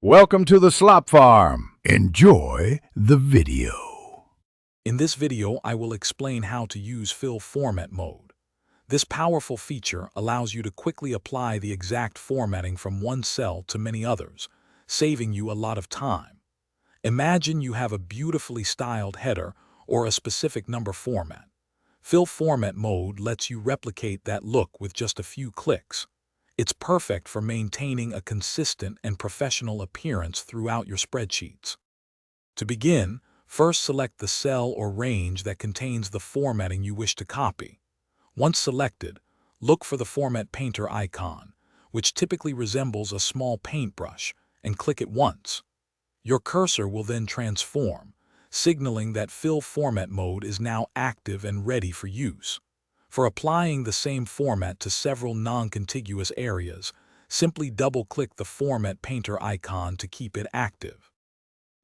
Welcome to the Slop Farm. Enjoy the video. In this video, I will explain how to use Fill Format mode. This powerful feature allows you to quickly apply the exact formatting from one cell to many others, saving you a lot of time. Imagine you have a beautifully styled header or a specific number format. Fill Format mode lets you replicate that look with just a few clicks. It's perfect for maintaining a consistent and professional appearance throughout your spreadsheets. To begin, first select the cell or range that contains the formatting you wish to copy. Once selected, look for the Format Painter icon, which typically resembles a small paintbrush, and click it once. Your cursor will then transform, signaling that Fill Format mode is now active and ready for use. For applying the same format to several non-contiguous areas, simply double-click the Format Painter icon to keep it active.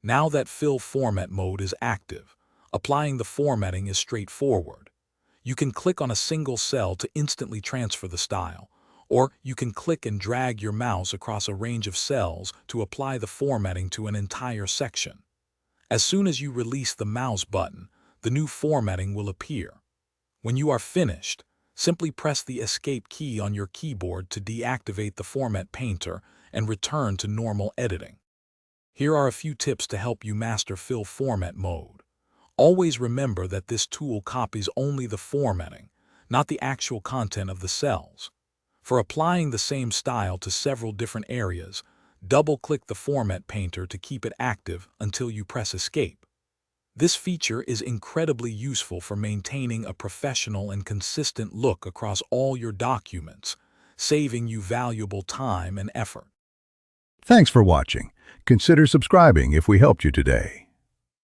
Now that Fill Format mode is active, applying the formatting is straightforward. You can click on a single cell to instantly transfer the style, or you can click and drag your mouse across a range of cells to apply the formatting to an entire section. As soon as you release the mouse button, the new formatting will appear. When you are finished, simply press the Escape key on your keyboard to deactivate the Format Painter and return to normal editing. Here are a few tips to help you master Fill Format mode. Always remember that this tool copies only the formatting, not the actual content of the cells. For applying the same style to several different areas, double-click the Format Painter to keep it active until you press Escape. This feature is incredibly useful for maintaining a professional and consistent look across all your documents, saving you valuable time and effort. Thanks for watching. Consider subscribing if we helped you today.